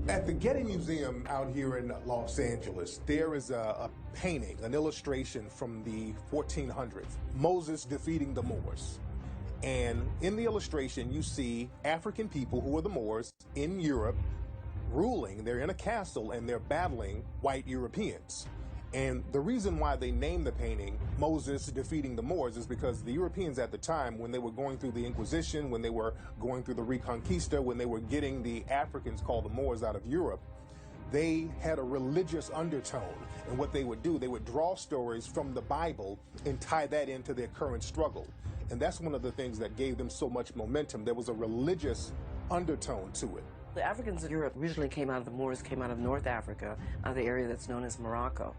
At the Getty Museum out here in Los Angeles, there is a painting, an illustration from the 1400s, Moses defeating the Moors. And in the illustration, you see African people who are the Moors in Europe ruling. They're in a castle and they're battling white Europeans. And the reason why they named the painting Moses defeating the Moors is because the Europeans at the time, when they were going through the Inquisition, when they were going through the Reconquista, when they were getting the Africans called the Moors out of Europe, they had a religious undertone. And what they would do, they would draw stories from the Bible and tie that into their current struggle. And that's one of the things that gave them so much momentum. There was a religious undertone to it. The Africans in Europe originally came out of the Moors, came out of North Africa, out of the area that's known as Morocco,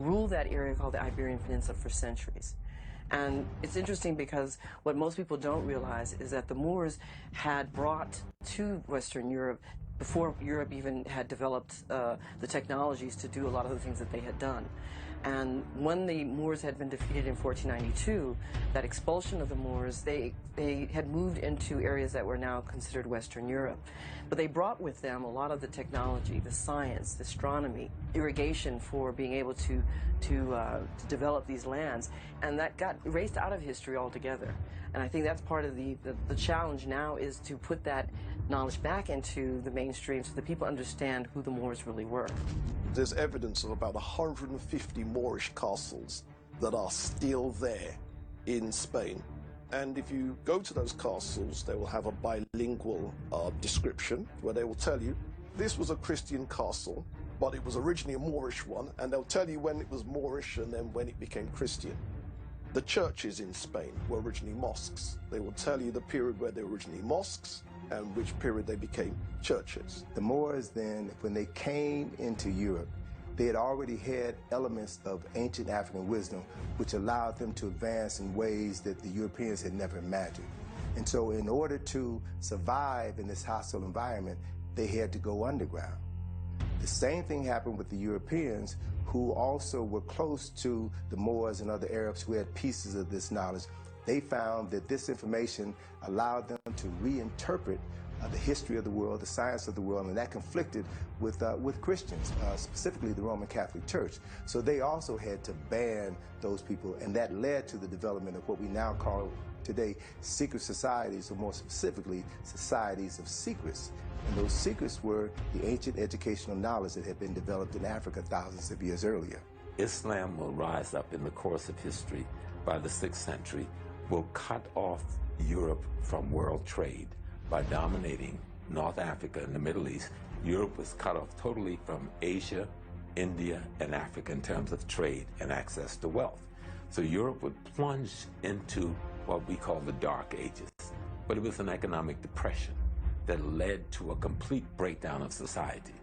ruled that area called the Iberian Peninsula for centuries. And it's interesting because what most people don't realize is that the Moors had brought to Western Europe, before Europe even had developed the technologies to do a lot of the things that they had done. And when the Moors had been defeated in 1492, that expulsion of the Moors, they had moved into areas that were now considered Western Europe. But they brought with them a lot of the technology, the science, the astronomy, irrigation for being able to develop these lands. And that got erased out of history altogether. And I think that's part of the challenge now, is to put that knowledge back into the mainstream so that people understand who the Moors really were. There's evidence of about 150 Moorish castles that are still there in Spain. And if you go to those castles, they will have a bilingual description where they will tell you this was a Christian castle, but it was originally a Moorish one, and they'll tell you when it was Moorish and then when it became Christian. The churches in Spain were originally mosques. They will tell you the period where they were originally mosques and which period they became churches. The Moors then, when they came into Europe, they had already had elements of ancient African wisdom, which allowed them to advance in ways that the Europeans had never imagined. And so in order to survive in this hostile environment, they had to go underground. The same thing happened with the Europeans, who also were close to the Moors and other Arabs who had pieces of this knowledge. They found that this information allowed them to reinterpret the history of the world, the science of the world, and that conflicted with Christians, specifically the Roman Catholic Church. So they also had to ban those people, and that led to the development of what we now call today secret societies, or more specifically, societies of secrets. And those secrets were the ancient educational knowledge that had been developed in Africa thousands of years earlier. Islam will rise up in the course of history. By the 6th century, will cut off Europe from world trade by dominating North Africa and the Middle East. Europe was cut off totally from Asia, India, and Africa in terms of trade and access to wealth. So Europe would plunge into what we call the Dark Ages. But it was an economic depression that led to a complete breakdown of society.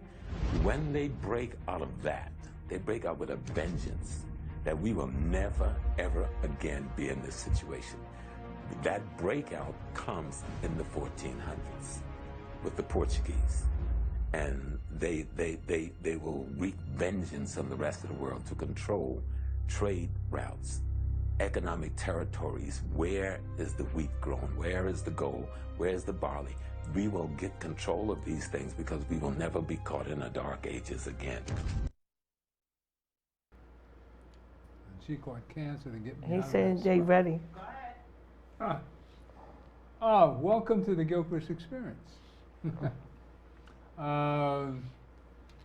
When they break out of that, they break out with a vengeance that we will never, ever again be in this situation. That breakout comes in the 1400s with the Portuguese. And they will wreak vengeance on the rest of the world to control trade routes, economic territories. Where is the wheat grown? Where is the gold? Where is the barley? We will get control of these things because we will never be caught in the Dark Ages again. She caught cancer to get me He out of said, that "Jay, spot. ready." Welcome to the Gilchrist Experience.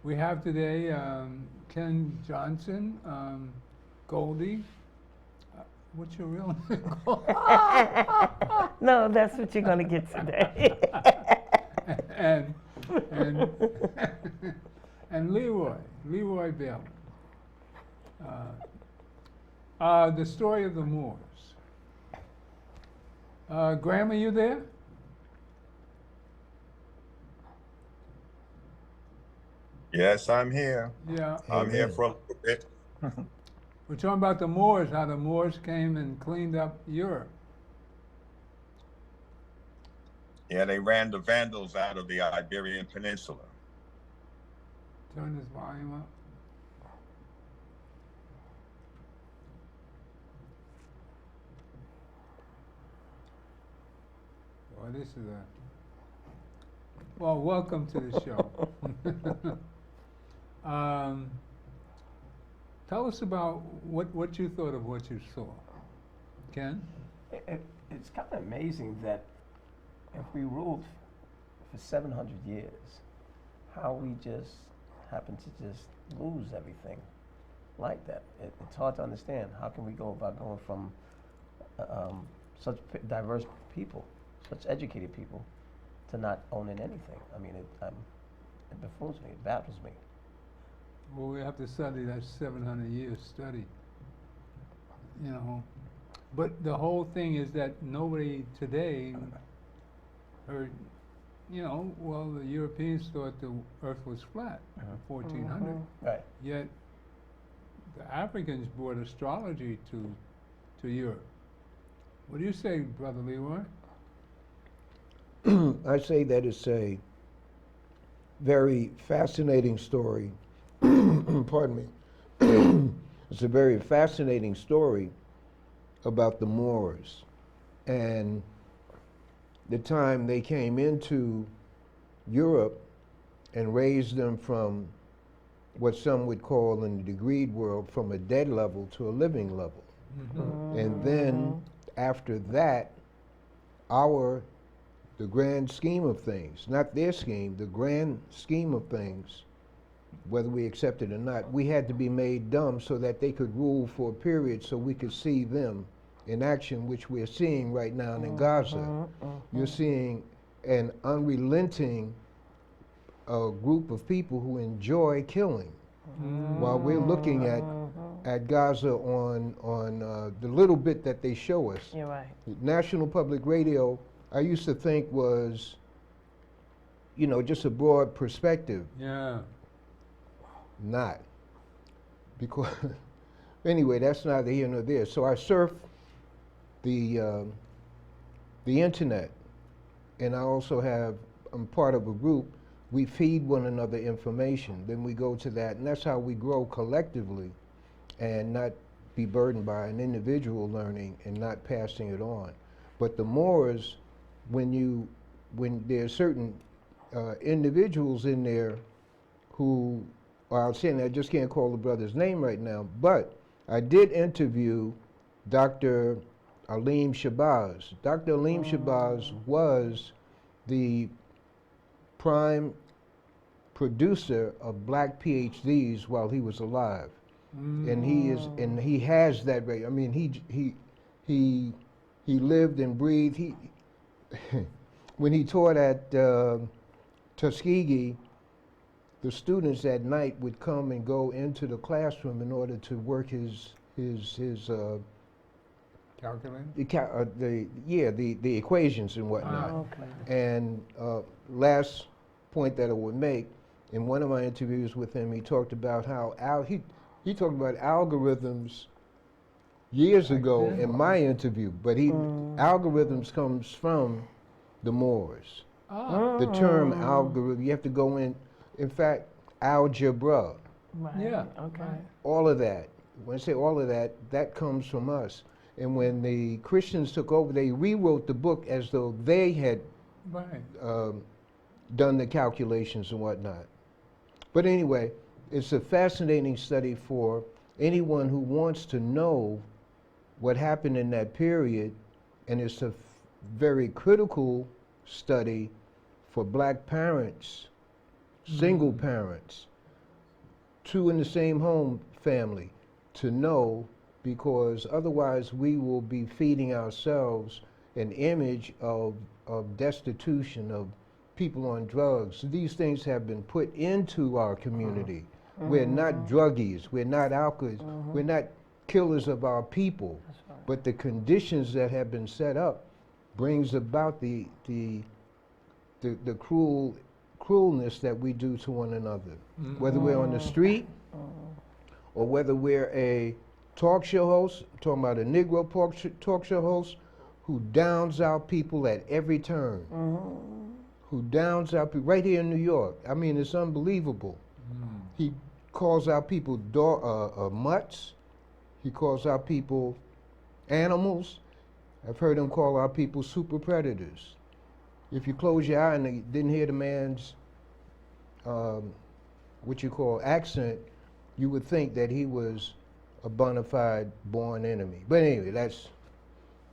We have today Ken Johnson, Goldie. What's your real name? No, that's what you're going to get today. and Leroy Bell. The story of the Moors. Graham, are you there? Yes, I'm here. Yeah. I'm here for a little bit. We're talking about the Moors, how the Moors came and cleaned up Europe. Yeah, they ran the Vandals out of the Iberian Peninsula. Turn this volume up. Boy, this is Well, welcome to the show. um, Tell us about what you thought of what you saw. Ken? It's kind of amazing that if we ruled for 700 years, how we just happen to just lose everything like that. It's hard to understand. How can we go about going from such diverse people, such educated people, to not owning anything? I mean, it befools me, it baffles me. Well, we have to study that 700 years study, you know. But the whole thing is that nobody today heard, you know, well, the Europeans thought the earth was flat in 1400. Right. Yet the Africans brought astrology to Europe. What do you say, Brother Leroy? I say that it's a very fascinating story. Pardon me. It's a very fascinating story about the Moors and the time they came into Europe and raised them from what some would call in the degreed world from a dead level to a living level. And then after that, the grand scheme of things, not their scheme, the grand scheme of things, whether we accept it or not, we had to be made dumb so that they could rule for a period so we could see them in action, which we're seeing right now in Gaza. You're seeing an unrelenting group of people who enjoy killing, while we're looking at Gaza on the little bit that they show us. You're right. National Public Radio, I used to think was, you know, just a broad perspective. Yeah. Not. Because, anyway, that's neither here nor there. So I surf the internet, and I also I'm part of a group. We feed one another information, then we go to that, and that's how we grow collectively and not be burdened by an individual learning and not passing it on. But the Moors, when there are certain individuals in there who, well, I'm saying I just can't call the brother's name right now, but I did interview Dr. Aleem Shabazz. Dr. Aleem Shabazz was the prime producer of black PhDs while he was alive. And he has that rate. I mean, he lived and breathed. When he taught at Tuskegee, the students at night would come and go into the classroom in order to work his Calculating? the equations and whatnot. Okay. And last point that I would make, in one of my interviews with him, he talked about how he talked about algorithms years ago in my interview, but algorithms comes from the Moors. The term algorithm, you have to go in fact, algebra. Right. Yeah. Okay. All of that. When I say all of that, that comes from us. And when the Christians took over, they rewrote the book as though they had done the calculations and whatnot. But anyway, it's a fascinating study for anyone who wants to know what happened in that period, and it's a very critical study for black parents, single parents, two in the same home family, to know, because otherwise we will be feeding ourselves an image of destitution, of people on drugs. These things have been put into our community. We're not druggies, we're not alcoholics, we're not killers of our people, but the conditions that have been set up brings about the cruelness that we do to one another, whether we're on the street or whether we're a talk show host, talking about a Negro talk show host who downs out people at every turn, who downs out people right here in New York. I mean, it's unbelievable. He calls out people mutts. He calls out people animals. I've heard him call out people super predators. if you close your eye and you didn't hear the man's what you call accent, you would think that he was a bona fide born enemy. But anyway, that's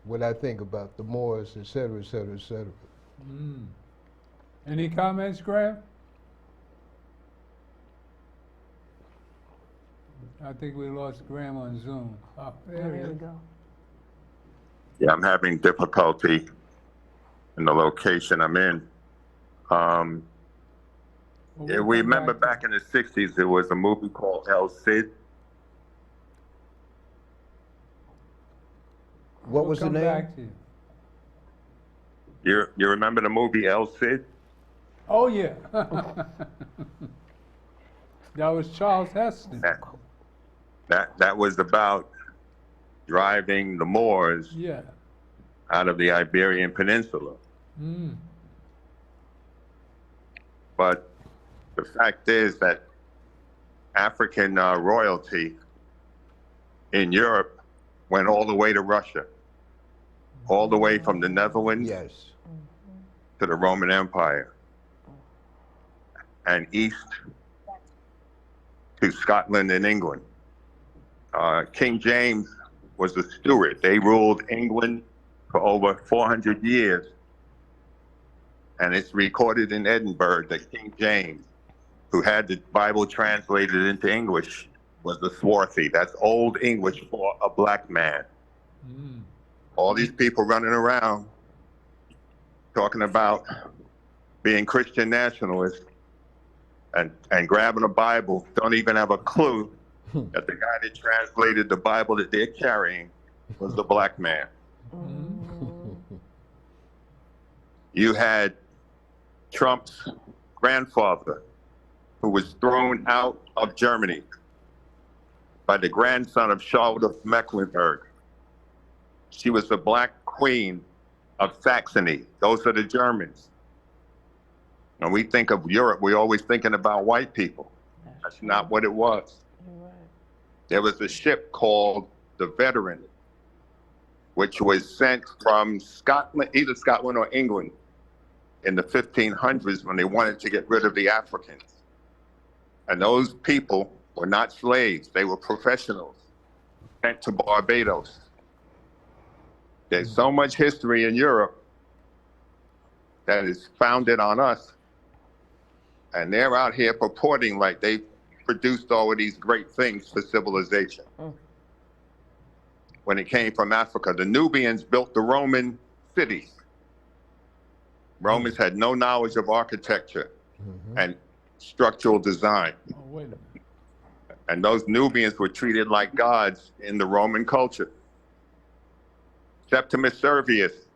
what I think about the Moors, et cetera, et cetera, et cetera. Mm. Any comments, Graham? I think we lost Graham on Zoom. Oh, there he There we is. go. Yeah, I'm having difficulty in the location I'm in. Well, Yeah, we'll we come remember back back in the 60s, there was a movie called El Cid. What we'll was the come name? back to you. You remember the movie El Cid? Oh, yeah. That was Charles Heston. That was about driving the Moors Yeah. out of the Iberian Peninsula. Mm. But the fact is that African royalty in Europe went all the way to Russia, all the way from the Netherlands Yes. to the Roman Empire, and east to Scotland and England. King James was the steward. They ruled England for over 400 years. And it's recorded in Edinburgh that King James, who had the Bible translated into English, was the swarthy. That's Old English for a black man. Mm. All these people running around talking about being Christian nationalists and grabbing a Bible, don't even have a clue that the guy that translated the Bible that they're carrying was the black man. You had Trump's grandfather, who was thrown out of Germany by the grandson of Charlotte of Mecklenburg. She was the Black Queen of Saxony. Those are the Germans. When we think of Europe, we're always thinking about white people. That's not what it was. There was a ship called the Veteran, which was sent from Scotland, either Scotland or England, in the 1500s when they wanted to get rid of the Africans. And those people were not slaves, they were professionals sent to Barbados. There's so much history in Europe that is founded on us. And they're out here purporting like they produced all of these great things for civilization. When it came from Africa, the Nubians built the Roman cities. Romans had no knowledge of architecture and structural design. Oh, wait a minute. And those Nubians were treated like gods in the Roman culture. Septimus Servius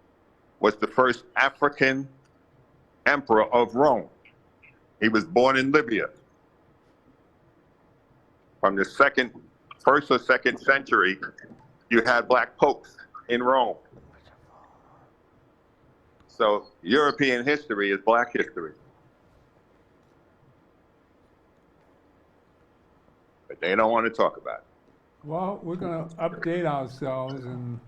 was the first African emperor of Rome. He was born in Libya. From the first or second century, you had black popes in Rome. So European history is black history. But they don't want to talk about it. Well, we're going to update ourselves, and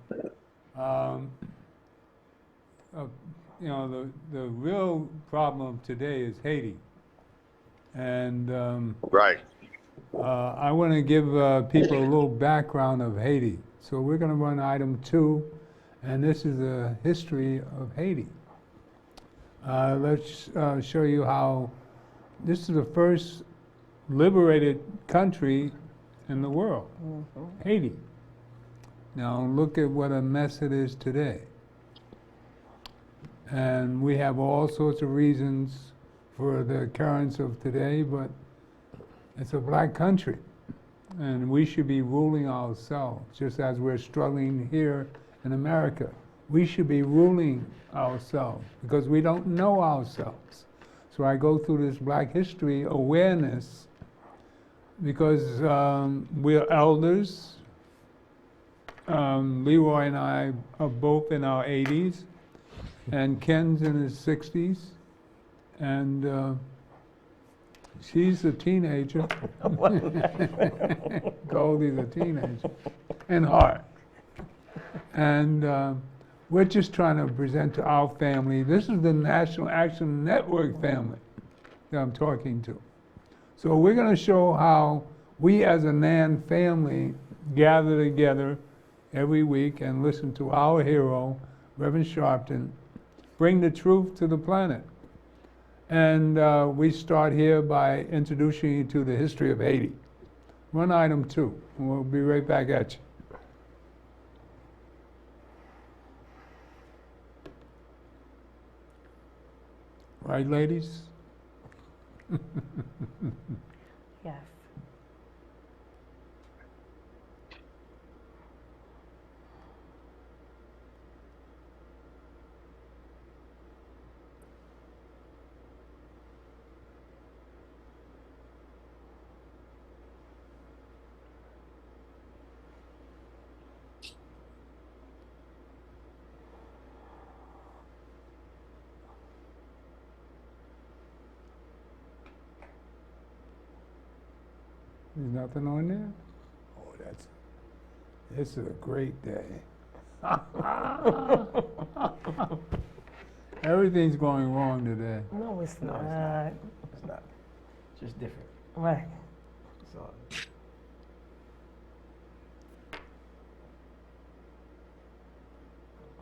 you know, the real problem today is Haiti, and Right. I want to give people a little background of Haiti. So we're going to run item 2, and this is the history of Haiti. Let's show you how this is the first liberated country in the world, Haiti. Now look at what a mess it is today. And we have all sorts of reasons for the occurrence of today, but it's a black country. And we should be ruling ourselves, just as we're struggling here in America. We should be ruling ourselves because we don't know ourselves. So I go through this black history awareness because we're elders. Leroy and I are both in our 80s, and Ken's in his 60s, and she's a teenager. Goldie's a teenager in heart. And We're just trying to present to our family. This is the National Action Network family that I'm talking to. So we're going to show how we as a NAN family gather together every week and listen to our hero, Reverend Sharpton, bring the truth to the planet. And we start here by introducing you to the history of Haiti. Run item 2, and we'll be right back at you. Right, ladies? Yes. There's nothing on there? Oh, this is a great day. Everything's going wrong today. No, it's No, not. it's not. It's not. Just different. Right. That's all.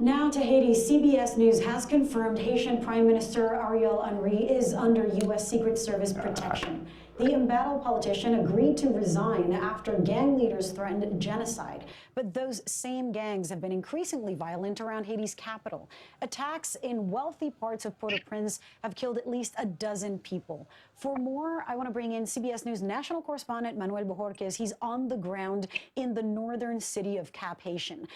Now to Haiti, CBS News has confirmed Haitian Prime Minister Ariel Henry is under U.S. Secret Service protection. The embattled politician agreed to resign after gang leaders threatened genocide. But those same gangs have been increasingly violent around Haiti's capital. Attacks in wealthy parts of Port-au-Prince have killed at least a dozen people. For more, I want to bring in CBS News national correspondent Manuel Bojorquez. He's on the ground in the northern city of Cap-Haitian.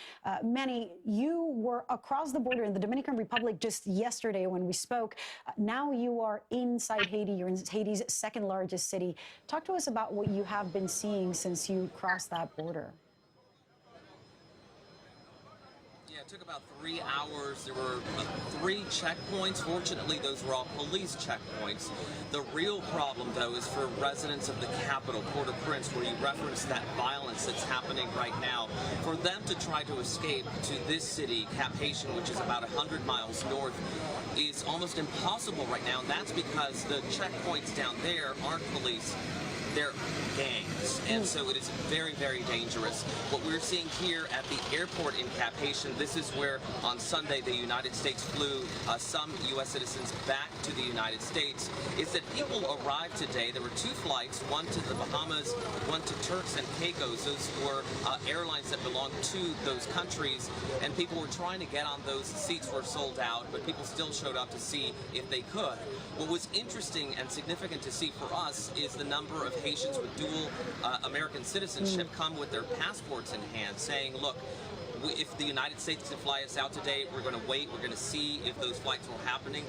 Manny, you were across the border in the Dominican Republic just yesterday when we spoke. Now you are inside Haiti. You're in Haiti's second largest city. Talk to us about what you have been seeing since you crossed that border. Yeah, it took about 3 hours. There were 3 checkpoints. Fortunately, those were all police checkpoints. The real problem, though, is for residents of the capital, Port-au-Prince, where you referenced that violence that's happening right now. For them to try to escape to this city, Cap-Haitian, which is about 100 miles north, is almost impossible right now. And that's because the checkpoints down there aren't police. They're gangs, and so it is very, very dangerous. What we're seeing here at the airport in Cap-Haitian, this is where on Sunday the United States flew some U.S. citizens back to the United States, is that people arrived today. There were 2 flights, one to the Bahamas, one to Turks and Caicos. Those were airlines that belong to those countries, and people were trying to get on those. Seats were sold out, but people still showed up to see if they could. What was interesting and significant to see for us is the number of Haitians with dual American citizenship come with their passports in hand, saying, look, if the United States can fly us out today, we're going to wait. We're going to see if those flights are happening.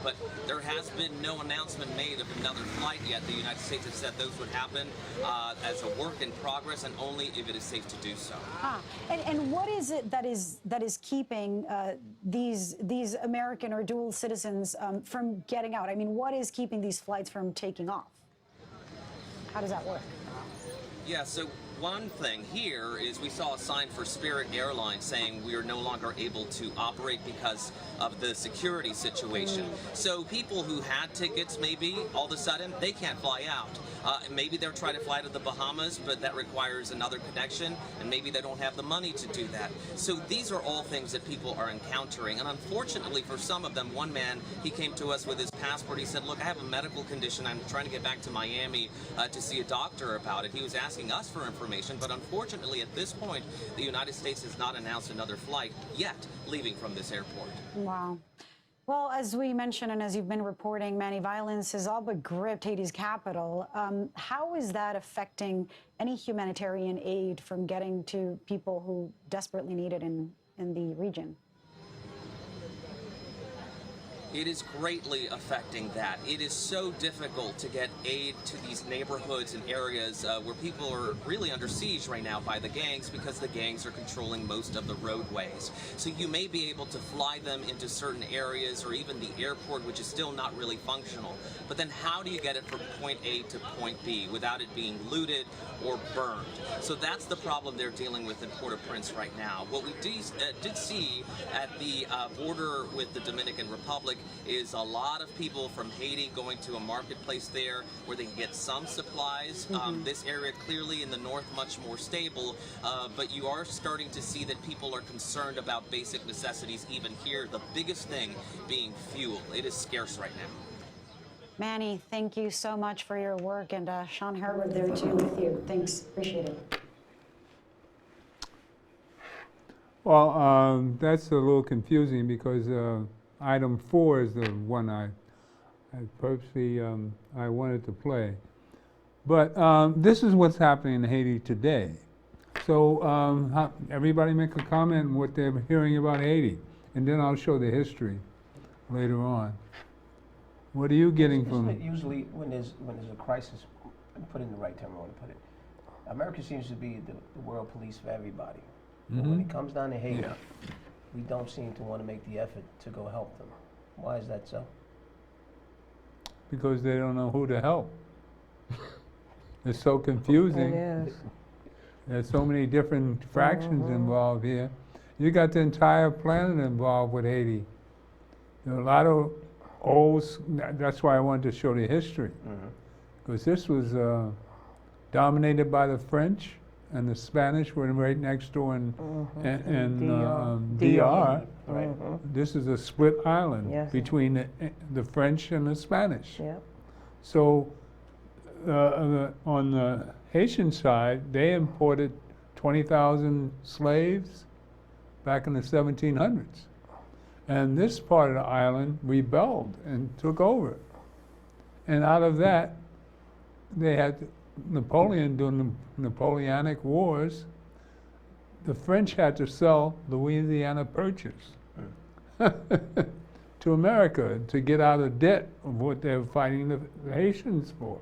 But there has been no announcement made of another flight yet. The United States has said those would happen as a work in progress, and only if it is safe to do so. And what is it that is keeping these American or dual citizens from getting out? I mean, what is keeping these flights from taking off? How does that work? Yeah, so one thing here is we saw a sign for Spirit Airlines saying we are no longer able to operate because of the security situation. So people who had tickets, maybe all of a sudden they can't fly out. Maybe they're trying to fly to the Bahamas, but that requires another connection, and maybe they don't have the money to do that. So these are all things that people are encountering, and unfortunately for some of them, one man, he came to us with his passport. He said, look, I have a medical condition. I'm trying to get back to Miami to see a doctor about it. He was asking us for information, but unfortunately at this point, the United States has not announced another flight yet leaving from this airport. Wow. Well, as we mentioned and as you've been reporting, Manny, violence has all but gripped Haiti's capital. How is that affecting any humanitarian aid from getting to people who desperately need it in the region? It is greatly affecting that. It is so difficult to get aid to these neighborhoods and areas where people are really under siege right now by the gangs, because the gangs are controlling most of the roadways. So you may be able to fly them into certain areas, or even the airport, which is still not really functional. But then how do you get it from point A to point B without it being looted or burned? So that's the problem they're dealing with in Port-au-Prince right now. What we did see at the border with the Dominican Republic is a lot of people from Haiti going to a marketplace there where they can get some supplies. This area clearly in the north much more stable, but you are starting to see that people are concerned about basic necessities even here, the biggest thing being fuel. It is scarce right now. Manny, thank you so much for your work, and Sean Herbert there too with you. Thanks, appreciate it. Well, that's a little confusing because item 4 is the one I purposely I wanted to play. But this is what's happening in Haiti today. So everybody make a comment on what they're hearing about Haiti, and then I'll show the history later on. What are you getting from? Usually, when there's a crisis, put in the right term I want to put it. America seems to be the world police for everybody. But when it comes down to Haiti, we don't seem to want to make the effort to go help them. Why is that so? Because they don't know who to help. It's so confusing. It is. There's so many different fractions involved here. You got the entire planet involved with Haiti. There are a lot of that's why I wanted to show the history. Because this was dominated by the French, and the Spanish were right next door in DR. Right. This is a split island between the French and the Spanish. Yep. So on the Haitian side, they imported 20,000 slaves back in the 1700s. And this part of the island rebelled and took over. And out of that, they had Napoleon during the Napoleonic Wars. The French had to sell Louisiana Purchase to America to get out of debt of what they were fighting the Haitians for.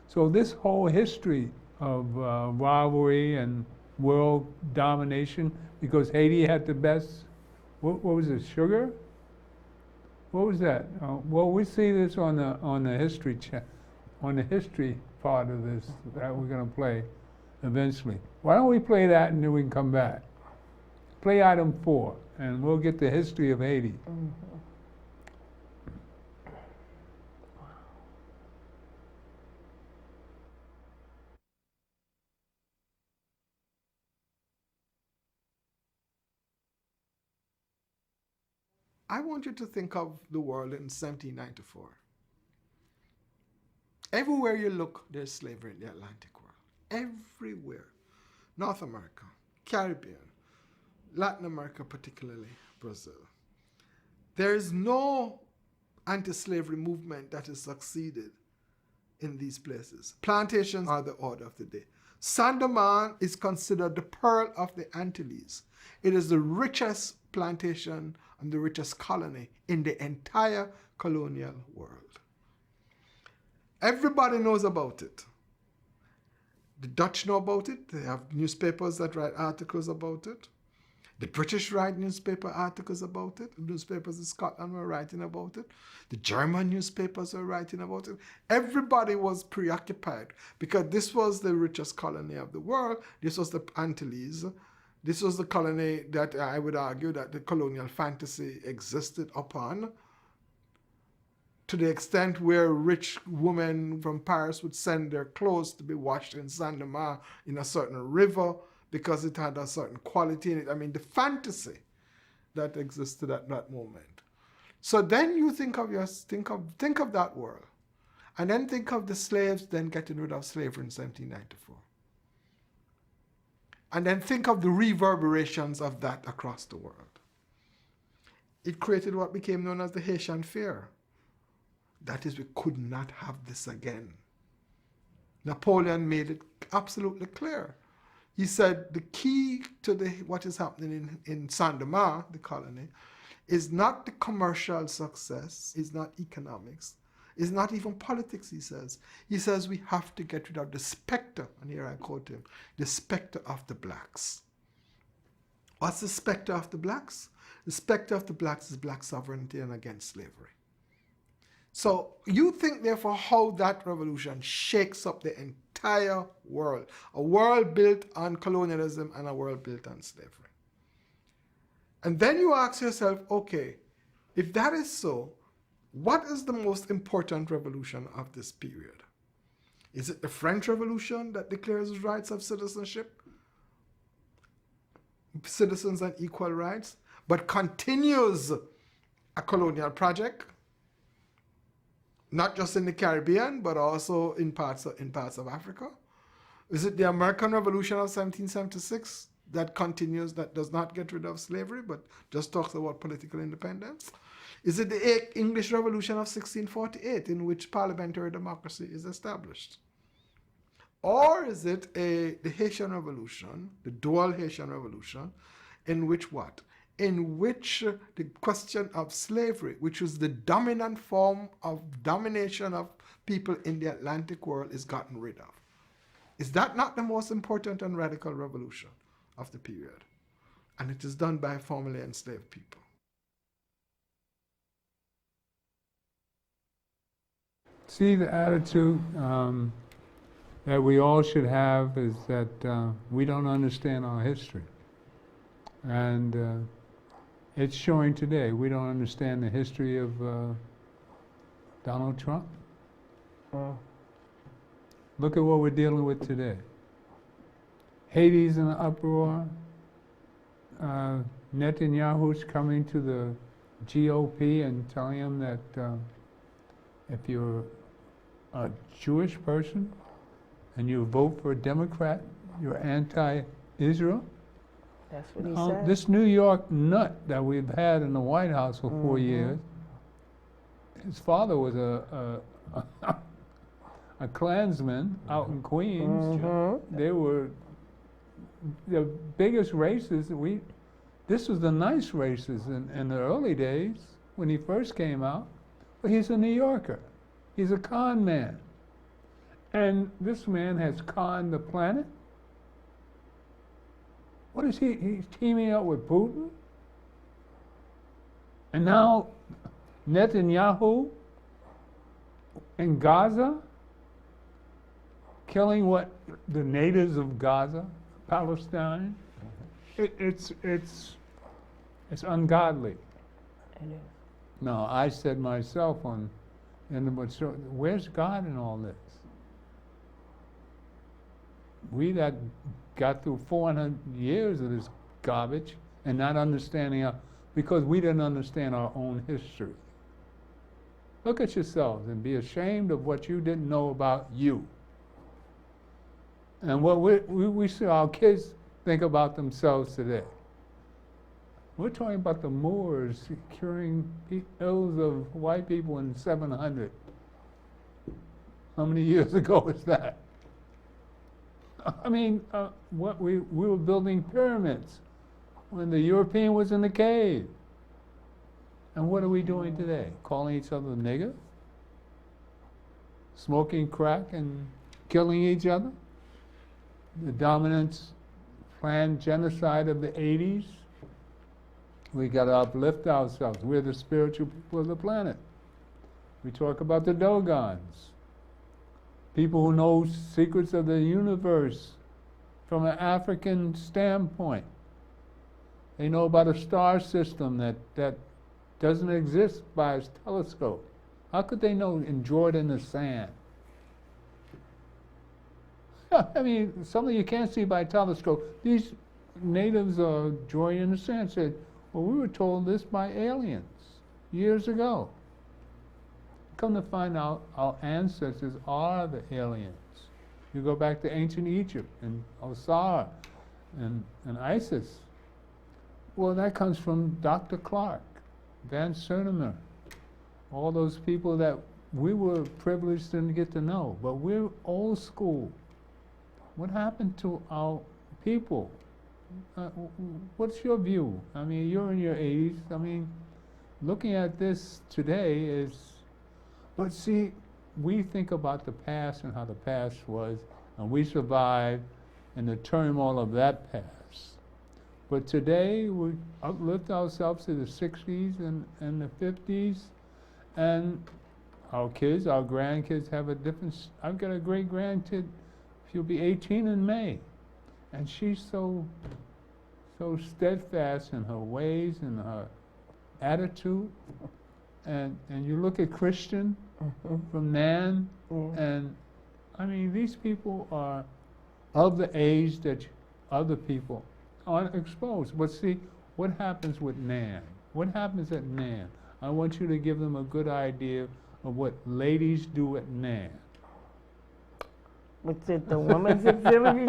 So this whole history of rivalry and world domination, because Haiti had the best, what was it, sugar? What was that? Well, we see this on the history on the history part of this that we're going to play eventually. Why don't we play that and then we can come back? Play item 4, and we'll get the history of Haiti. I want you to think of the world in 1794. Everywhere you look, there's slavery in the Atlantic world. Everywhere. North America, Caribbean, Latin America, particularly Brazil. There is no anti-slavery movement that has succeeded in these places. Plantations are the order of the day. Saint-Domingue is considered the pearl of the Antilles. It is the richest plantation and the richest colony in the entire colonial world. Everybody knows about it. The Dutch know about it. They have newspapers that write articles about it. The British write newspaper articles about it. Newspapers in Scotland were writing about it. The German newspapers were writing about it. Everybody was preoccupied because this was the richest colony of the world. This was the Antilles. This was the colony that I would argue that the colonial fantasy existed upon, to the extent where rich women from Paris would send their clothes to be washed in Saint-Domingue in a certain river because it had a certain quality in it. I mean, the fantasy that existed at that moment. So then you think of that world, and then think of the slaves then getting rid of slavery in 1794. And then think of the reverberations of that across the world. It created what became known as the Haitian Fear. That is, we could not have this again. Napoleon made it absolutely clear. He said the key to what is happening in Saint-Domingue, the colony, is not the commercial success, is not economics, is not even politics, he says. He says we have to get rid of the specter, and here I quote him, the specter of the blacks. What's the specter of the blacks? The specter of the blacks is black sovereignty and against slavery. So you think, therefore, how that revolution shakes up the entire world. A world built on colonialism and a world built on slavery. And then you ask yourself, okay, if that is so, what is the most important revolution of this period? Is it the French Revolution that declares rights of citizenship, citizens and equal rights, but continues a colonial project, not just in the Caribbean, but also in parts of Africa? Is it the American Revolution of 1776 that continues, that does not get rid of slavery, but just talks about political independence? Is it the English Revolution of 1648, in which parliamentary democracy is established? Or is it the Haitian Revolution, the dual Haitian Revolution, in which what? In which the question of slavery, which was the dominant form of domination of people in the Atlantic world, is gotten rid of. Is that not the most important and radical revolution of the period? And it is done by formerly enslaved people. See, the attitude that we all should have is that we don't understand our history. And it's showing today. We don't understand the history of Donald Trump. Look at what we're dealing with today. Haiti's in an uproar. Netanyahu's coming to the GOP and telling them that if you're a Jewish person and you vote for a Democrat, you're anti-Israel. That's what he said. This New York nut that we've had in the White House for 4 years, his father was a Klansman out in Queens. They were the biggest racists. This was the nice racists in the early days when he first came out. But he's a New Yorker. He's a con man. And this man has conned the planet. What is he? He's teaming up with Putin? And now Netanyahu in Gaza, killing what? The natives of Gaza, Palestine. It's ungodly. It is. No, I said myself where's God in all this? We that got through 400 years of this garbage and not understanding because we didn't understand our own history. Look at yourselves and be ashamed of what you didn't know about you. And what we see our kids think about themselves today. We're talking about the Moors curing ills of white people in 700. How many years ago is that? I mean, we were building pyramids when the European was in the cave. And what are we doing today? Calling each other nigger? Smoking crack and killing each other? The dominance planned genocide of the 80s? We got to uplift ourselves. We're the spiritual people of the planet. We talk about the Dogons, people who know secrets of the universe from an African standpoint. They know about a star system that doesn't exist by a telescope. How could they know and draw it in the sand? I mean, something you can't see by a telescope. These natives are drawing in the sand. Said, well, we were told this by aliens years ago. Come to find out, our ancestors are the aliens. You go back to ancient Egypt and Osiris and Isis. Well, that comes from Dr. Clark, Van Cernemer, all those people that we were privileged to get to know. But we're old school. What happened to our people? What's your view? I mean, you're in your 80s. I mean, looking at this today is, but see, we think about the past and how the past was, and we survived in the turmoil of that past. But today, we uplift ourselves to the 60s and the 50s, and our kids, our grandkids have a different, I've got a great grandkid, she'll be 18 in May, and she's so steadfast in her ways and her attitude. And you look at Christian from Nan, and I mean, these people are of the age that other people aren't exposed. But see, what happens with Nan? What happens at Nan? I want you to give them a good idea of what ladies do at Nan. What's it, the women's auxiliary?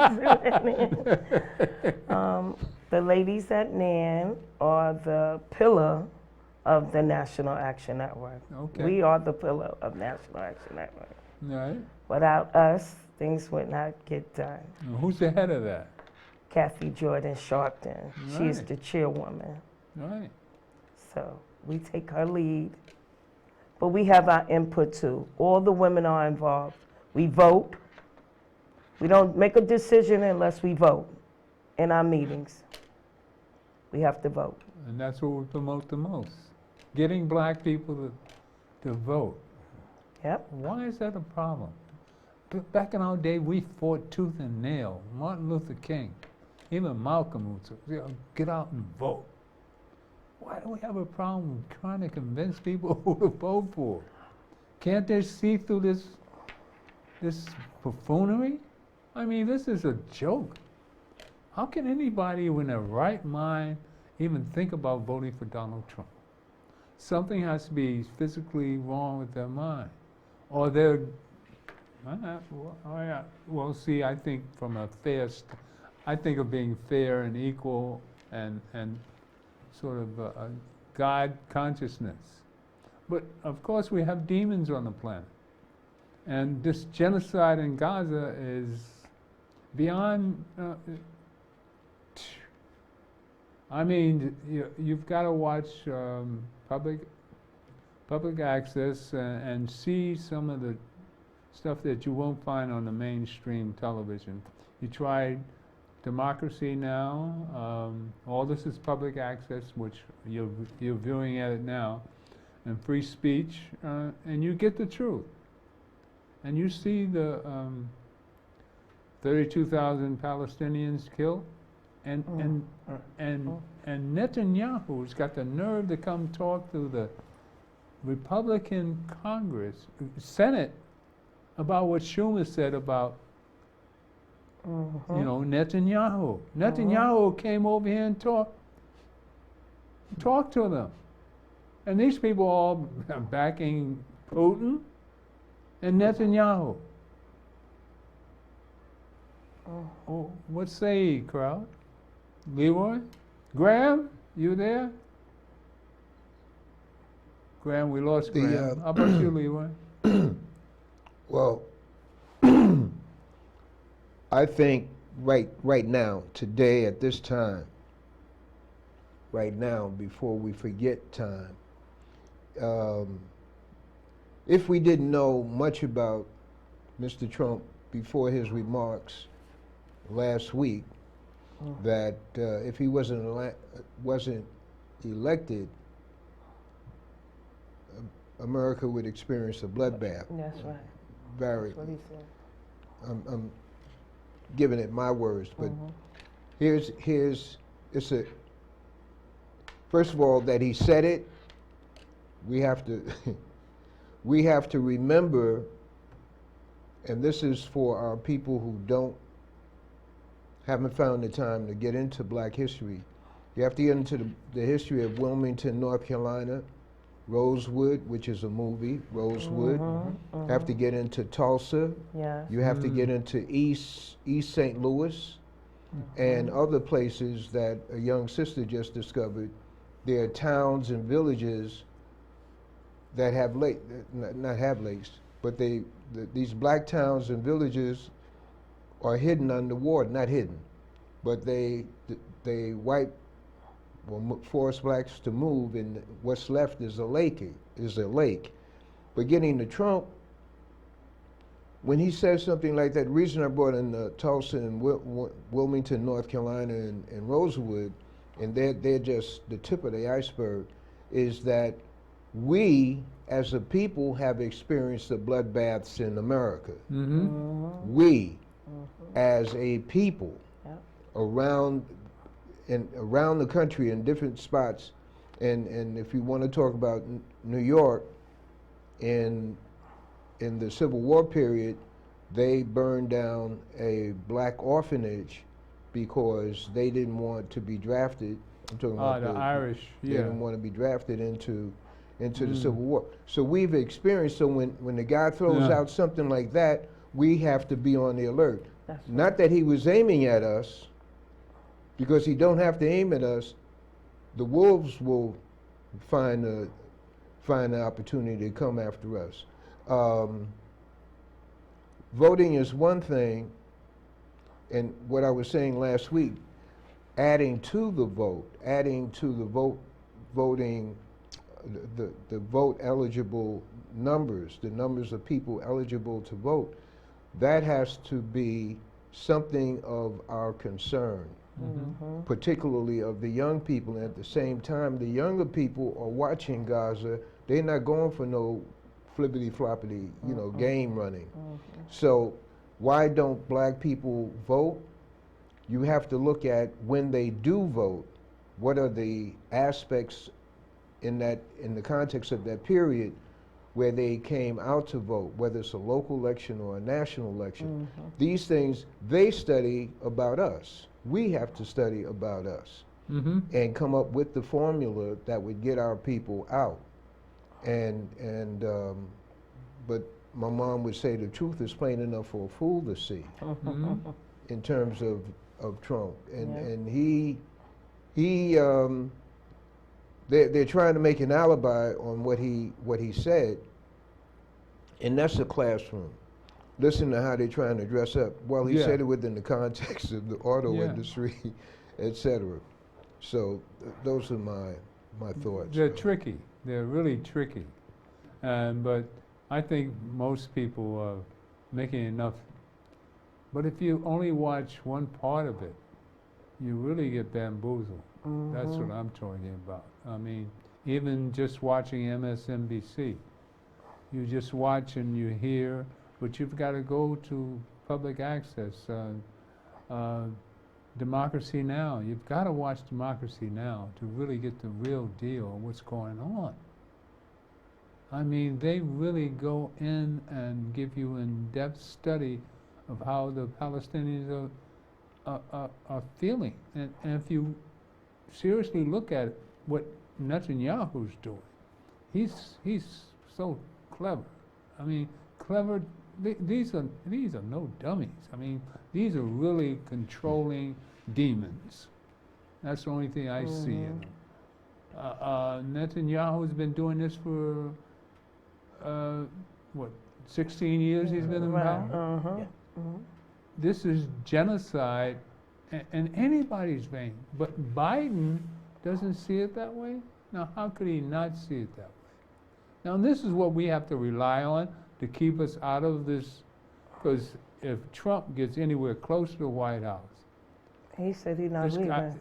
The ladies at NAN are the pillar of the National Action Network. Okay. We are the pillar of National Action Network. Right. Without us, things would not get done. Now, who's the head of that? Kathy Jordan Sharpton. She's Right. the chairwoman. Right. So we take her lead. But we have our input too. All the women are involved. We vote. We don't make a decision unless we vote in our meetings. We have to vote. And that's what we promote the most. Getting black people to vote. Yep. Why is that a problem? Back in our day, we fought tooth and nail. Martin Luther King, even Malcolm would say, get out and vote. Why do we have a problem trying to convince people who to vote for? Can't they see through this buffoonery? I mean, this is a joke. How can anybody in their right mind even think about voting for Donald Trump? Something has to be physically wrong with their mind. Or they're, well, see, I think from a I think of being fair and equal and sort of a God consciousness. But of course we have demons on the planet. And this genocide in Gaza is beyond, I mean, you've got to watch public access and see some of the stuff that you won't find on the mainstream television. You try Democracy Now, all this is public access, which you're viewing at it now, and free speech, and you get the truth. And you see the 32,000 Palestinians killed, and Netanyahu's got the nerve to come talk to the Republican Congress, Senate, about what Schumer said about Netanyahu. Netanyahu came over here and talked to them. And these people all backing Putin and Netanyahu. Oh, what say ye, crowd? Leroy? Graham, you there? Graham, we lost Graham. How about you, Leroy? Well, I think right now, today, at this time, right now, before we forget time, if we didn't know much about Mr. Trump before his remarks last week, that if he wasn't elected, America would experience a bloodbath. That's right. Very. That's what he said. I'm giving it my words, but here's it's a, first of all, that he said it, we have to we have to remember, and this is for our people who haven't found the time to get into black history. You have to get into the history of Wilmington, North Carolina, Rosewood, which is a movie, Rosewood. Have to get into Tulsa. Yes. You have to get into East St. Louis and other places that a young sister just discovered. There are towns and villages that have not have lakes, but these black towns and villages are hidden underwater, not hidden, but they wipe force blacks to move, and what's left is a lake. But getting to Trump, when he says something like that, the reason I brought in Tulsa and Wilmington, North Carolina, and Rosewood, and they're just the tip of the iceberg, is that we as a people have experienced the bloodbaths in America. We as a people around the country in different spots, and if you want to talk about New York, in the Civil War period, they burned down a black orphanage because they didn't want to be drafted. I'm talking about the Irish. They didn't want to be drafted into the Civil War. So we've experienced. So when the guy throws out something like that, we have to be on the alert. Not that he was aiming at us, because he don't have to aim at us. The wolves will find the opportunity to come after us. Voting is one thing, and what I was saying last week, adding to the voting, the vote eligible numbers, the numbers of people eligible to vote, that has to be something of our concern, particularly of the young people. And at the same time, the younger people are watching Gaza. They're not going for no flippity-floppity, game running. So why don't black people vote? You have to look at when they do vote, what are the aspects in the context of that period where they came out to vote, whether it's a local election or a national election. These things, they study about us. We have to study about us and come up with the formula that would get our people out. But my mom would say the truth is plain enough for a fool to see in terms of Trump. And they're trying to make an alibi on what he said, and that's the classroom. Listen to how they're trying to dress up. Well, he said it within the context of the auto industry, et cetera. So those are my thoughts. They're tricky. They're really tricky. But I think most people are making enough. But if you only watch one part of it, you really get bamboozled. That's what I'm talking about. I mean, even just watching MSNBC, you just watch and you hear, but you've got to go to public access. Democracy Now! You've got to watch Democracy Now! To really get the real deal of what's going on. I mean, they really go in and give you in-depth study of how the Palestinians are feeling. And if you seriously look at what Netanyahu's doing, he's so clever. I mean, clever. These are no dummies. I mean, these are really controlling demons. That's the only thing I see in them. Netanyahu's been doing this for 16 years he's been in power? This is genocide in anybody's vein. But Biden doesn't see it that way? Now, how could he not see it that way? Now, this is what we have to rely on to keep us out of this, because if Trump gets anywhere close to the White House, he said he's not leaving.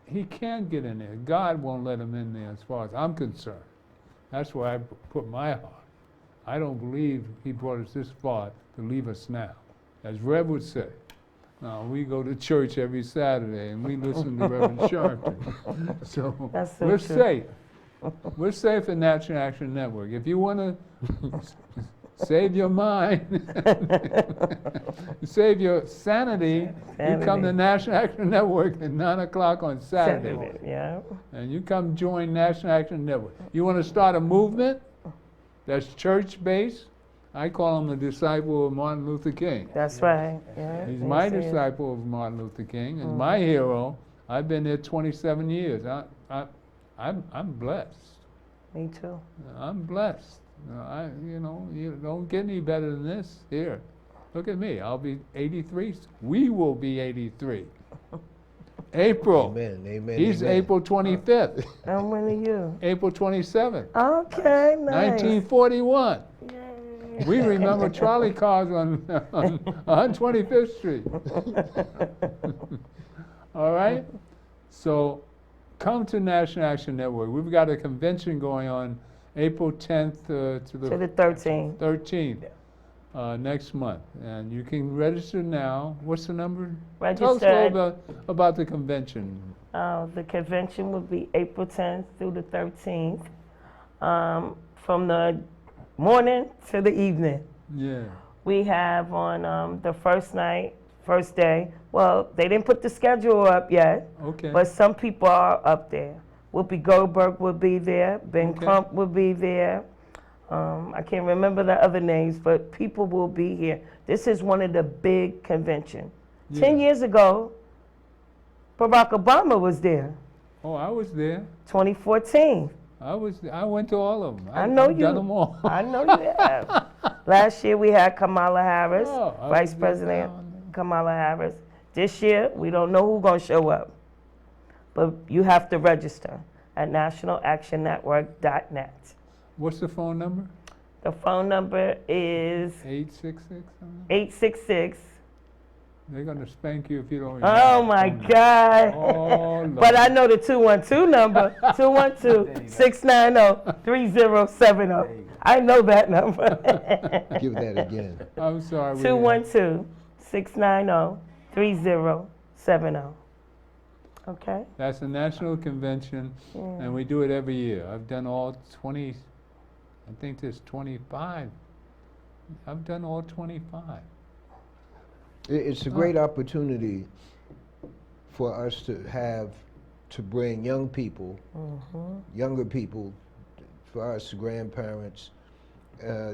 He can't get in there. God won't let him in there as far as I'm concerned. That's where I put my heart. I don't believe he brought us this far to leave us now. As Rev would say, now we go to church every Saturday and we listen to Reverend Sharpton. So we're safe. We're safe in National Action Network. If you want to save your mind, save your sanity, you come to National Action Network at 9 o'clock on Saturday. And you come join National Action Network. You want to start a movement that's church-based? I call him a disciple of Martin Luther King. That's right. He's my disciple of Martin Luther King. He's my hero. I've been there 27 years. I'm blessed. Me too. I'm blessed. You don't get any better than this here. Look at me. I'll be 83. We will be 83. April. Amen, amen, He's amen. April 25th. And when are you? April 27th. Okay, nice. 1941. Yay. We remember trolley cars on 125th Street. All right? So come to National Action Network. We've got a convention going on April 10th to the 13th. 13th. Next month, and you can register now. What's the number? Register. Tell us a little bit about the convention. The convention will be April 10th through the 13th, from the morning to the evening. Yeah. We have on the first day, well, they didn't put the schedule up yet, Okay. but some people are up there. Whoopi Goldberg will be there, Ben Crump will be there. I can't remember the other names, but people will be here. This is one of the big conventions. 10 years ago, Barack Obama was there. Oh, I was there. 2014. I went to all of them. I know I've you. done them all. I know you have. Last year we had Kamala Harris, Oh, I Vice was President down Kamala Harris. This year we don't know who's gonna show up, but you have to register at nationalactionnetwork.net. What's the phone number? The phone number is 866. 866. They're gonna spank you if you don't. remember Oh the my phone number. God. Oh, But I Lord. know the 212 number, 212-690-3070. I know that number. Give that again. I'm sorry. 212-690-3070. Okay? That's a national convention, and we do it every year. I've done all 20. I think there's 25. I've done all 25. It's a great opportunity for us to bring young people, younger people, for us grandparents,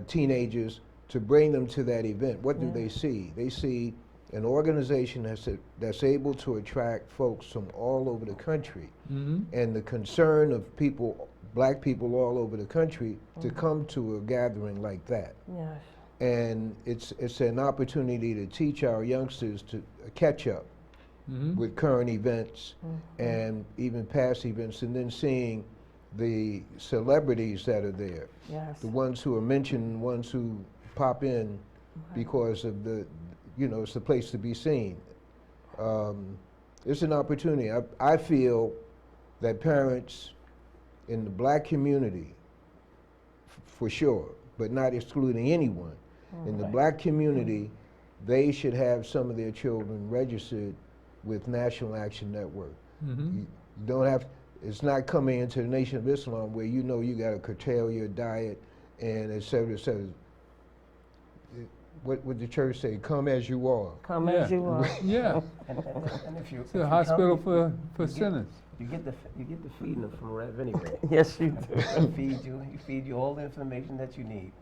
teenagers, to bring them to that event. What do they see? They see an organization that's able to attract folks from all over the country, and the concern of people, black people all over the country, to come to a gathering like that. Yes. And it's an opportunity to teach our youngsters to catch up with current events and even past events, and then seeing the celebrities that are there, Yes. the ones who are mentioned, the ones who pop in because of it's a place to be seen. It's an opportunity. I feel that parents in the black community, for sure, but not excluding anyone, in the black community, they should have some of their children registered with National Action Network. You don't have, it's not coming into the Nation of Islam where you got to curtail your diet and et cetera, et cetera. What would the church say? Come as you are. Come as you are. Yeah. And if you, It's a hospital for sinners. you get the feeding from Rev anyway. Yes, you do. He feed you all the information that you need.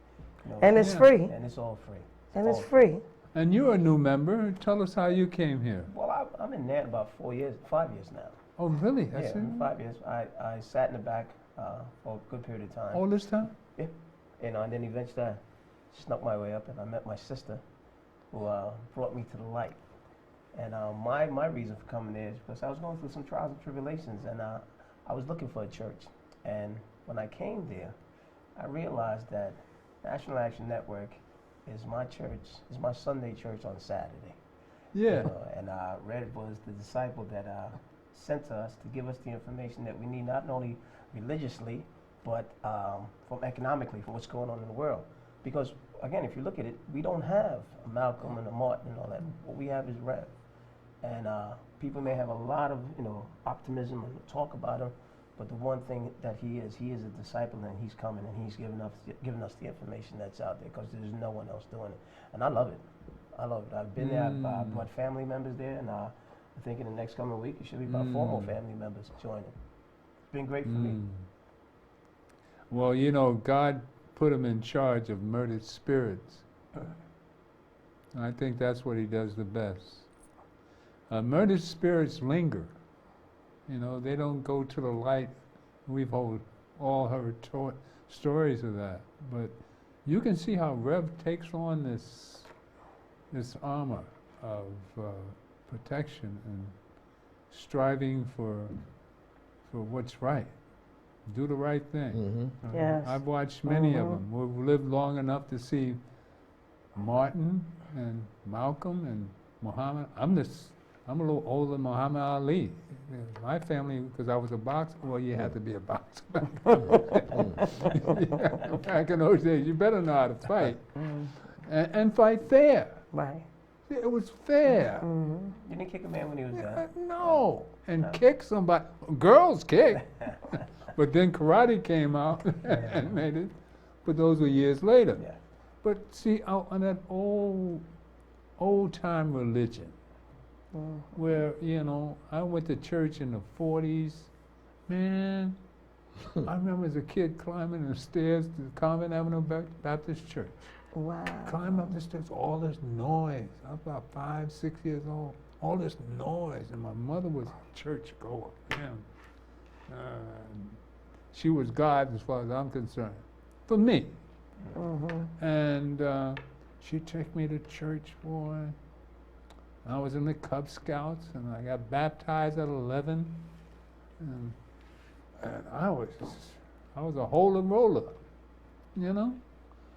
And it's free. And it's all free. And it's free. And you're a new member. Tell us how you came here. Well, I'm in NAT about 5 years now. Oh, really? That's Yeah, it? 5 years. I sat in the back for a good period of time. All this time? Yeah. And then eventually I snuck my way up and I met my sister who brought me to the light. And my reason for coming there is because I was going through some trials and tribulations, and I was looking for a church. And when I came there, I realized that National Action Network is my church, is my Sunday church on Saturday. Yeah. And Red was the disciple that sent to us to give us the information that we need, not only religiously, but from economically, for what's going on in the world. Because, again, if you look at it, we don't have a Malcolm and a Martin and all that. What we have is Rev. And people may have a lot of, optimism and talk about him, but the one thing that he is a disciple, and he's coming and he's giving us the information that's out there, because there's no one else doing it. And I love it. I've been there, I brought family members there, and I think in the next coming week, it should be about 4 more family members joining. It's been great for me. Well, God put him in charge of murdered spirits. I think that's what he does the best. Murdered spirits linger. They don't go to the light. We've all heard stories of that. But you can see how Rev takes on this armor of protection and striving for what's right. Do the right thing. Yes. I've watched many of them. We've lived long enough to see Martin and Malcolm and Muhammad. I'm a little older than Muhammad Ali. My family, because I was a boxer, well, you had to be a boxer back in those days. You better know how to fight. And fight fair. Right. It was fair. You didn't kick a man when he was young? No. And kick somebody. Girls kick. But then karate came out and made it. But those were years later. Yeah. But see, on that old time religion, where, you know, I went to church in the 40s. Man, I remember as a kid climbing the stairs to Convent Avenue Baptist Church. Wow. Climb up the stairs, all this noise. I was about 5, 6 years old. All this noise, and my mother was a church goer. She was God as far as I'm concerned, for me. And she'd take me to church, boy. I was in the Cub Scouts, and I got baptized at 11. And I was a holy roller, you know.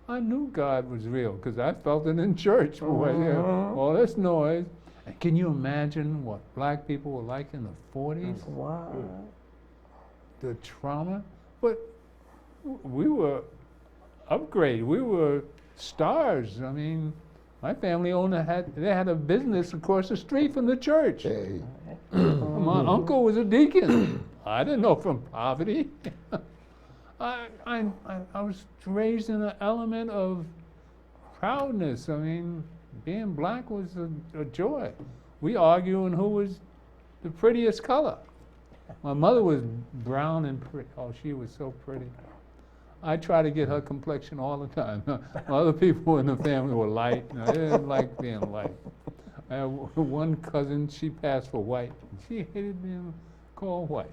I knew God was real because I felt it in church. Boy, all this noise. And can you imagine what black people were like in the 40s? Wow. The trauma. But we were upgraded. We were stars. I mean, my family owner had a business across the street from the church. Hey. My uncle was a deacon. I didn't know from poverty. I was raised in an element of proudness. I mean, being black was a joy. We arguing who was the prettiest color. My mother was brown and pretty. Oh, she was so pretty. I try to get her complexion all the time. Other people in the family were light. I didn't like being light. I have one cousin, she passed for white. She hated being called white.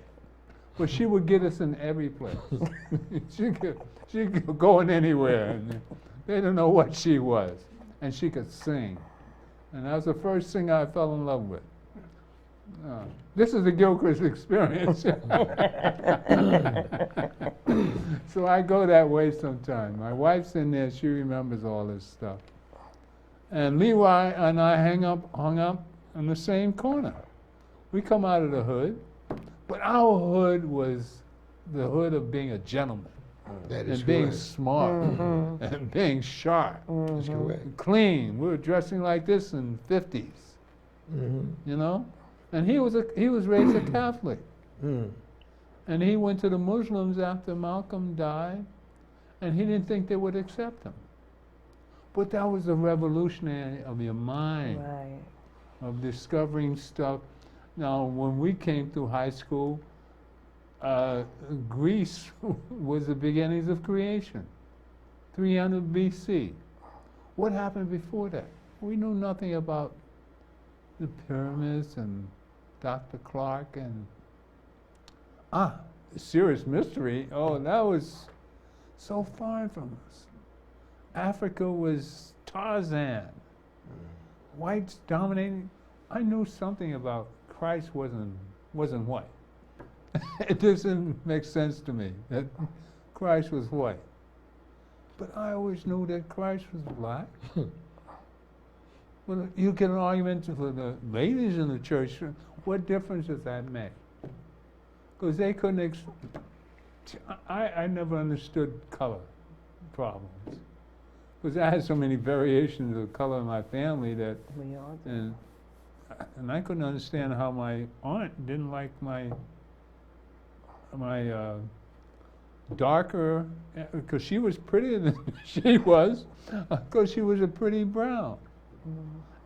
But she would get us in every place. she could go in anywhere. And they didn't know what she was. And she could sing. And that was the first thing I fell in love with. This is the Gilchrist Experience. So I go that way sometime. My wife's in there. She remembers all this stuff. And Leroy and I hung up in the same corner. We come out of the hood, but our hood was the hood of being a gentleman. That is and being correct. smart and being sharp. That's correct. Clean. We were dressing like this in the 50s. You know? And he was raised a Catholic. And he went to the Muslims after Malcolm died, and he didn't think they would accept him. But that was the revolutionary of your mind, Right. of discovering stuff. Now, when we came through high school, Greece was the beginnings of creation, 300 BC. What happened before that? We knew nothing about the pyramids and Dr. Clark and the serious mystery. Oh, that was so far from us. Africa was Tarzan. Whites dominating. I knew something about Christ wasn't white. It doesn't make sense to me that Christ was white. But I always knew that Christ was black. Well, you get an argument for the ladies in the church. What difference does that make? Because they couldn't. I never understood color problems. Because I had so many variations of color in my family that, We all do. and I couldn't understand how my aunt didn't like my darker, because she was prettier than she was, because she was a pretty brown.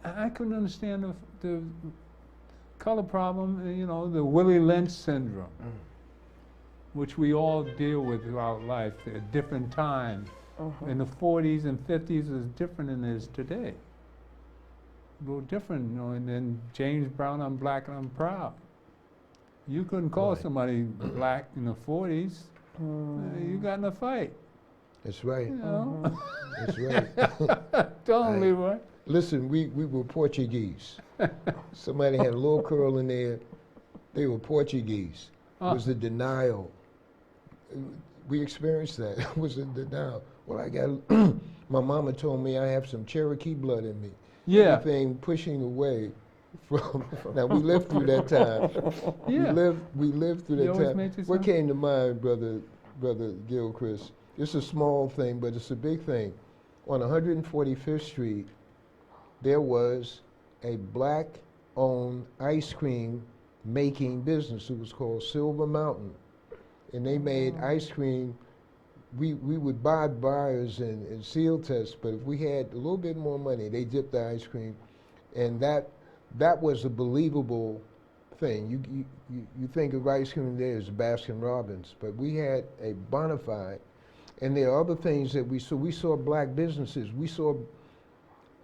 And I couldn't understand the color problem, you know, the Willie Lynch syndrome, which we all deal with throughout life at different times. In the 40s and 50s is different than it is today. A little different, you know, and then James Brown, I'm black and I'm proud. You couldn't call somebody black in the 40s. You got in a fight. That's right. You know? That's right. Tell me, Leroy. Listen, we were Portuguese. Somebody had a little curl in there, They were Portuguese. It was a denial. We experienced that. It was a denial. Well, I got, my mama told me I have some Cherokee blood in me. Yeah. Everything pushing away from, now we lived through that time. Yeah. We lived through that time. What sense. came to mind, Brother Gilchrist? It's a small thing, but it's a big thing. On 145th Street, there was a black-owned ice cream making business. It was called Silver Mountain. And they made ice cream. We would buy buyers and seal tests, but if we had a little bit more money, they dipped the ice cream. And that was a believable thing. You think of ice cream there as Baskin Robbins, but we had a bona fide. And there are other things that we saw. We saw black businesses. We saw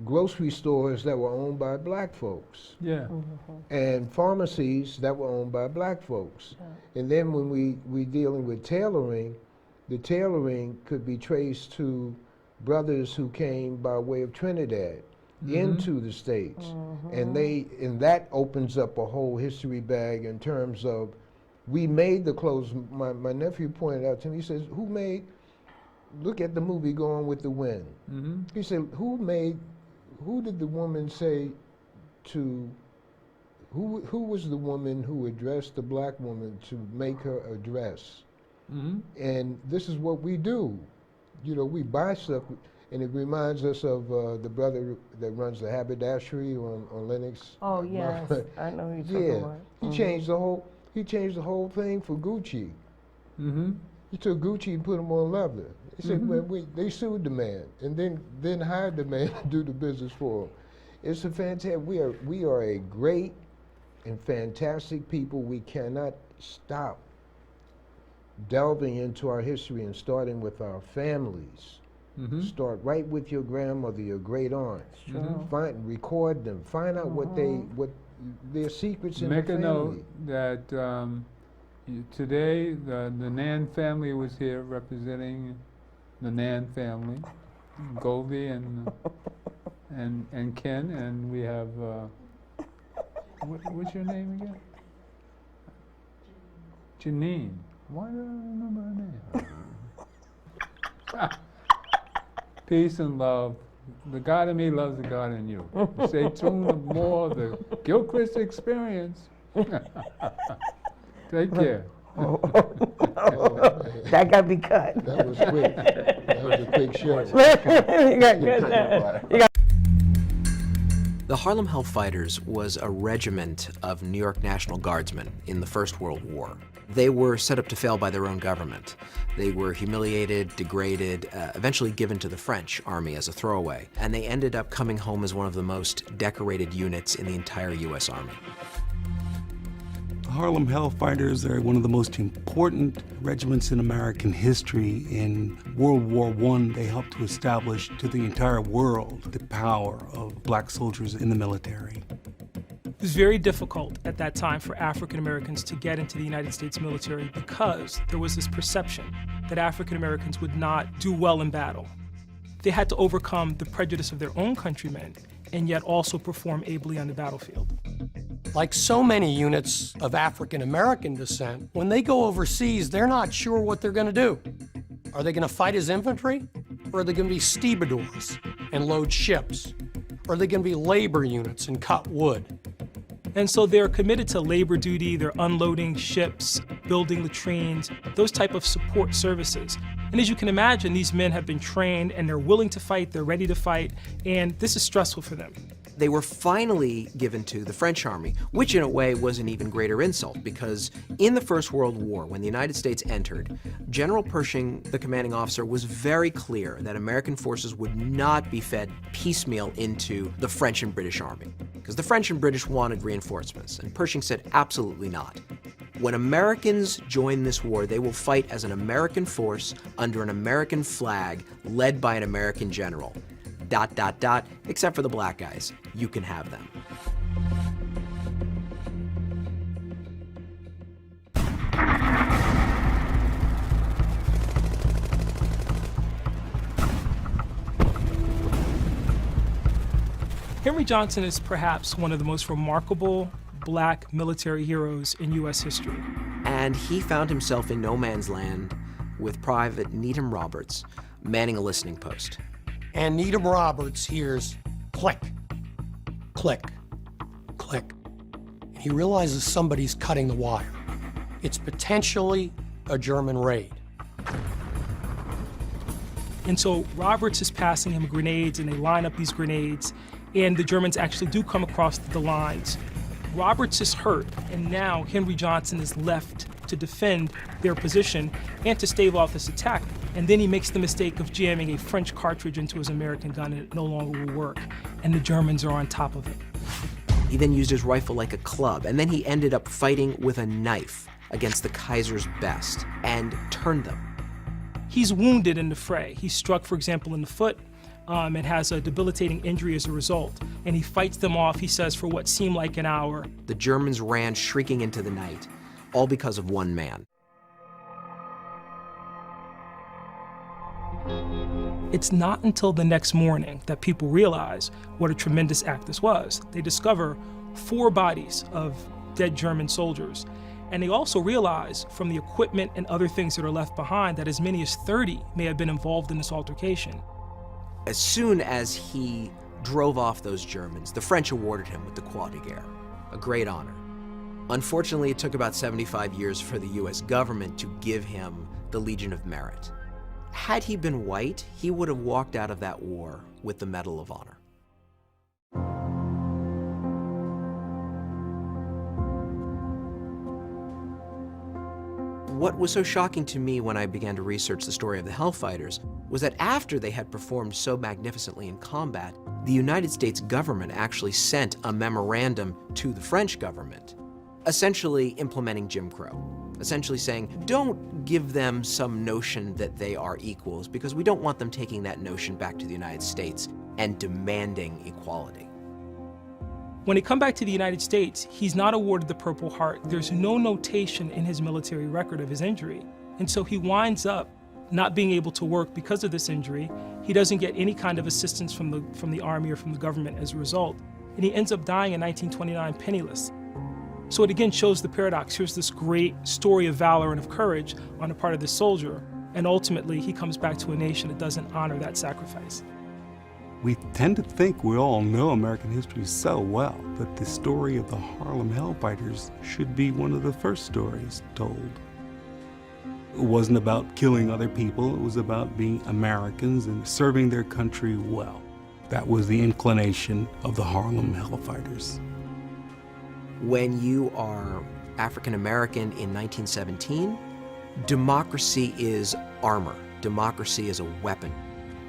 grocery stores that were owned by black folks. Yeah. And pharmacies that were owned by black folks. Yeah. And then when we dealing with tailoring, the tailoring could be traced to brothers who came by way of Trinidad into the States. And that opens up a whole history bag in terms of, we made the clothes. My nephew pointed out to me, he says, look at the movie Gone with the Wind. He said, who did the woman say to, who was the woman who addressed the black woman to make her a dress? And this is what we do. You know, we buy stuff, and it reminds us of the brother that runs the haberdashery on Lenox. Oh yes, I know who you're talking about. He changed the whole thing for Gucci. He took Gucci and put him on leather. He said, well, they sued the man and then hired the man to do the business for him. It's a fantastic. We are a great and fantastic people. We cannot stop delving into our history and starting with our families. Start right with your grandmother, your great aunt. Record them. Find out what their secrets in the family. Make a note that today the Nan family was here representing the Nan family, Goldie and Ken, and we have what's your name again? Janine. Why do I remember her name? Peace and love. The God in me loves the God in you. Stay tuned to more of the Gilchrist Experience. Take care. That got to be cut. That was quick. That was a quick show. The Harlem Hellfighters was a regiment of New York National Guardsmen in the First World War. They were set up to fail by their own government. They were humiliated, degraded, eventually given to the French army as a throwaway, and they ended up coming home as one of the most decorated units in the entire U.S. Army. The Harlem Hellfighters are one of the most important regiments in American history. In World War I, they helped to establish to the entire world the power of black soldiers in the military. It was very difficult at that time for African Americans to get into the United States military because there was this perception that African Americans would not do well in battle. They had to overcome the prejudice of their own countrymen and yet also perform ably on the battlefield. Like so many units of African American descent, when they go overseas, they're not sure what they're going to do. Are they going to fight as infantry? Or are they going to be stevedores and load ships? Or are they going to be labor units and cut wood? And so they're committed to labor duty, they're unloading ships, building latrines, those type of support services. And as you can imagine, these men have been trained and they're willing to fight, they're ready to fight, and this is stressful for them. They were finally given to the French army, which in a way was an even greater insult because in the First World War, when the United States entered, General Pershing, the commanding officer, was very clear that American forces would not be fed piecemeal into the French and British army because the French and British wanted reinforcements, and Pershing said absolutely not. When Americans join this war, they will fight as an American force under an American flag led by an American general. ... except for the black guys. You can have them. Henry Johnson is perhaps one of the most remarkable black military heroes in U.S. history. And he found himself in no man's land with Private Needham Roberts manning a listening post. And Needham Roberts hears click, click, click. And he realizes somebody's cutting the wire. It's potentially a German raid. And so Roberts is passing him grenades, and they line up these grenades, and the Germans actually do come across the lines. Roberts is hurt, and now Henry Johnson is left to defend their position and to stave off this attack. And then he makes the mistake of jamming a French cartridge into his American gun, and it no longer will work. And the Germans are on top of it. He then used his rifle like a club, and then he ended up fighting with a knife against the Kaiser's best and turned them. He's wounded in the fray. He's struck, for example, in the foot, and has a debilitating injury as a result. And he fights them off, he says, for what seemed like an hour. The Germans ran shrieking into the night, all because of one man. It's not until the next morning that people realize what a tremendous act this was. They discover 4 bodies of dead German soldiers. And they also realize from the equipment and other things that are left behind that as many as 30 may have been involved in this altercation. As soon as he drove off those Germans, the French awarded him with the Croix de Guerre, a great honor. Unfortunately, it took about 75 years for the US government to give him the Legion of Merit. Had he been white, he would have walked out of that war with the Medal of Honor. What was so shocking to me when I began to research the story of the Hellfighters was that after they had performed so magnificently in combat, the United States government actually sent a memorandum to the French government, essentially implementing Jim Crow, essentially saying, don't give them some notion that they are equals, because we don't want them taking that notion back to the United States and demanding equality. When they come back to the United States, he's not awarded the Purple Heart. There's no notation in his military record of his injury. And so he winds up not being able to work because of this injury. He doesn't get any kind of assistance from the Army or from the government as a result. And he ends up dying in 1929 penniless. So it again shows the paradox. Here's this great story of valor and of courage on the part of this soldier, and ultimately he comes back to a nation that doesn't honor that sacrifice. We tend to think we all know American history so well, but the story of the Harlem Hellfighters should be one of the first stories told. It wasn't about killing other people, it was about being Americans and serving their country well. That was the inclination of the Harlem Hellfighters. When you are African American in 1917, democracy is armor. Democracy is a weapon.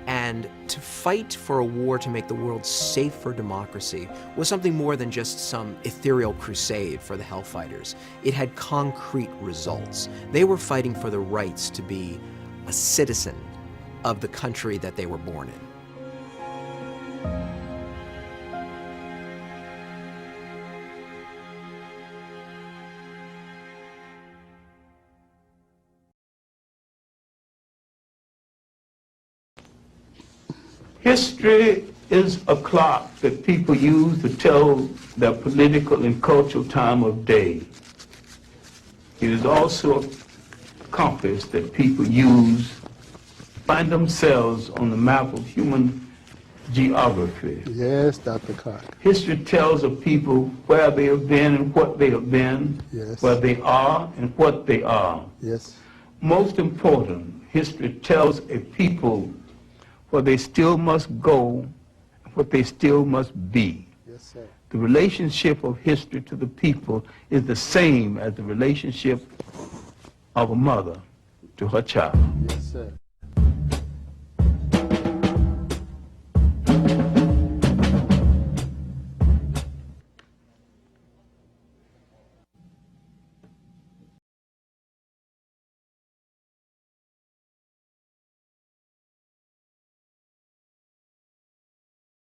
And to fight for a war to make the world safe for democracy was something more than just some ethereal crusade for the Hellfighters. It had concrete results. They were fighting for the rights to be a citizen of the country that they were born in. History is a clock that people use to tell their political and cultural time of day. It is also a compass that people use to find themselves on the map of human geography. Yes, Dr. Clark. History tells of people where they have been and what they have been, Yes. where they are and what they are. Yes. Most important, history tells a people where they still must go, what they still must be. Yes, sir. The relationship of history to the people is the same as the relationship of a mother to her child. Yes, sir.